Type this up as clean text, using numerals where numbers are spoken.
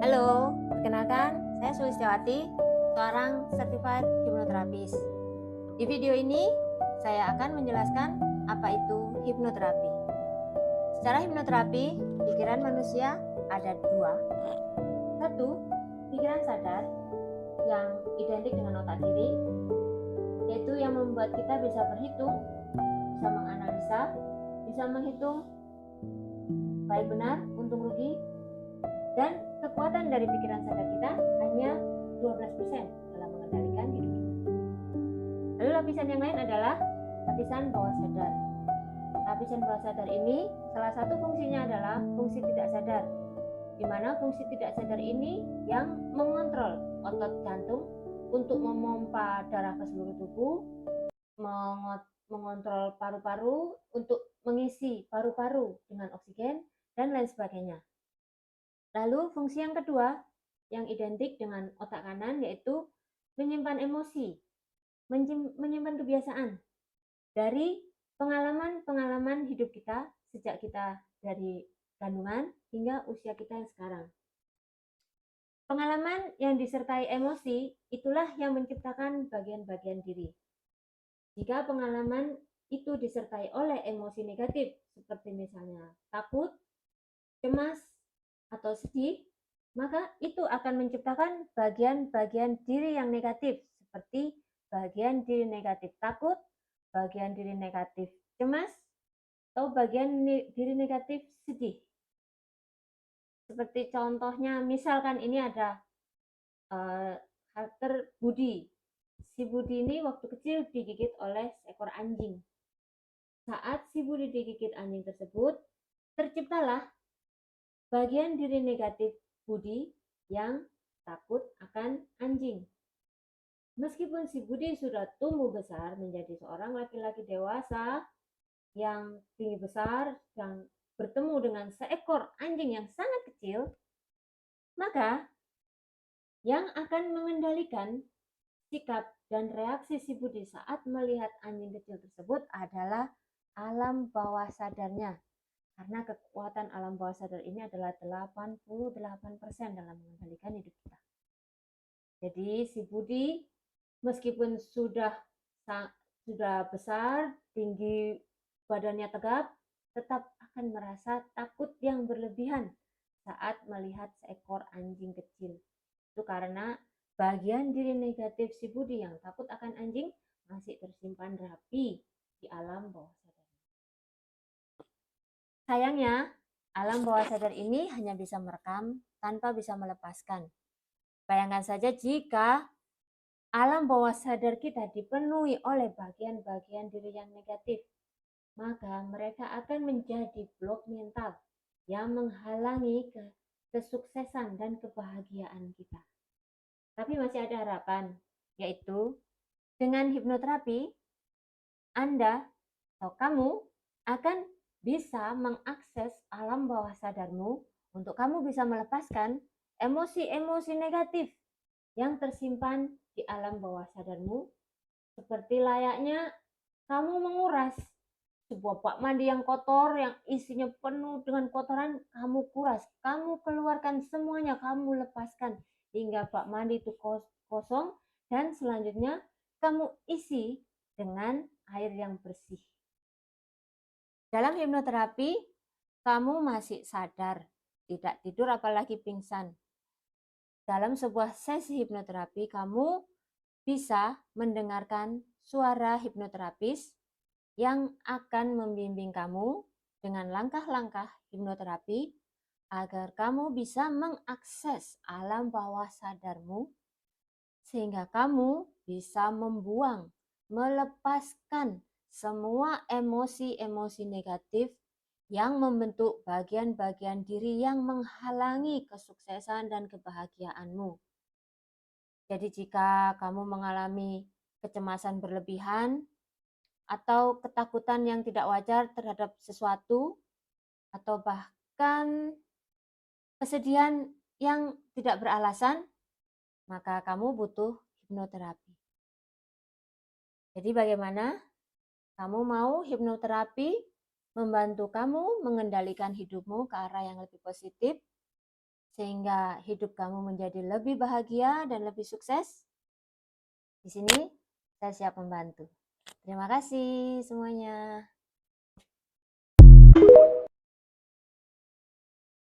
Halo, perkenalkan saya Sulistiawati, seorang certified hipnoterapis. Di video ini, saya akan menjelaskan apa itu hipnoterapi. Secara hipnoterapi, pikiran manusia ada dua. Satu, pikiran sadar yang identik dengan otak diri, yaitu yang membuat kita bisa berhitung, bisa menganalisa, bisa menghitung baik benar, untung rugi, dan kekuatan dari pikiran sadar kita hanya 12% dalam mengendalikan hidup kita. Lalu lapisan yang lain adalah lapisan bawah sadar. Lapisan bawah sadar ini salah satu fungsinya adalah fungsi tidak sadar, di mana fungsi tidak sadar ini yang mengontrol otot jantung untuk memompa darah ke seluruh tubuh, mengontrol paru-paru untuk mengisi paru-paru dengan oksigen, dan lain sebagainya. Lalu fungsi yang kedua yang identik dengan otak kanan yaitu menyimpan emosi, menyimpan kebiasaan dari pengalaman-pengalaman hidup kita sejak kita dari kandungan hingga usia kita yang sekarang. Pengalaman yang disertai emosi itulah yang menciptakan bagian-bagian diri. Jika pengalaman itu disertai oleh emosi negatif seperti misalnya takut, cemas, atau sedih, maka itu akan menciptakan bagian-bagian diri yang negatif seperti bagian diri negatif takut, bagian diri negatif cemas, atau bagian diri negatif sedih. Seperti contohnya, misalkan ini ada karakter Budi. Si Budi ini waktu kecil digigit oleh seekor anjing. Saat si Budi digigit anjing tersebut, terciptalah bagian diri negatif Budi yang takut akan anjing. Meskipun si Budi sudah tumbuh besar menjadi seorang laki-laki dewasa yang tinggi besar dan bertemu dengan seekor anjing yang sangat kecil, maka yang akan mengendalikan sikap dan reaksi si Budi saat melihat anjing kecil tersebut adalah alam bawah sadarnya. Karena kekuatan alam bawah sadar ini adalah 88% dalam mengendalikan hidup kita. Jadi si Budi meskipun sudah besar, tinggi, badannya tegap, tetap akan merasa takut yang berlebihan saat melihat seekor anjing kecil. Itu karena bagian diri negatif si Budi yang takut akan anjing masih tersimpan rapi di alam bawah sadar. Sayangnya, alam bawah sadar ini hanya bisa merekam tanpa bisa melepaskan. Bayangkan saja jika alam bawah sadar kita dipenuhi oleh bagian-bagian diri yang negatif, maka mereka akan menjadi blok mental yang menghalangi kesuksesan dan kebahagiaan kita. Tapi masih ada harapan, yaitu dengan hipnoterapi, Anda atau kamu akan bisa mengakses alam bawah sadarmu untuk kamu bisa melepaskan emosi-emosi negatif yang tersimpan di alam bawah sadarmu, seperti layaknya kamu menguras sebuah bak mandi yang kotor yang isinya penuh dengan kotoran, kamu kuras, kamu keluarkan semuanya, kamu lepaskan hingga bak mandi itu kosong, dan selanjutnya kamu isi dengan air yang bersih. Dalam hipnoterapi, kamu masih sadar, tidak tidur apalagi pingsan. Dalam sebuah sesi hipnoterapi, kamu bisa mendengarkan suara hipnoterapis yang akan membimbing kamu dengan langkah-langkah hipnoterapi agar kamu bisa mengakses alam bawah sadarmu sehingga kamu bisa membuang, melepaskan semua emosi-emosi negatif yang membentuk bagian-bagian diri yang menghalangi kesuksesan dan kebahagiaanmu. Jadi jika kamu mengalami kecemasan berlebihan atau ketakutan yang tidak wajar terhadap sesuatu, atau bahkan kesedihan yang tidak beralasan, maka kamu butuh hipnoterapi. Jadi bagaimana? Kamu mau hipnoterapi membantu kamu mengendalikan hidupmu ke arah yang lebih positif, sehingga hidup kamu menjadi lebih bahagia dan lebih sukses? Di sini saya siap membantu. Terima kasih semuanya.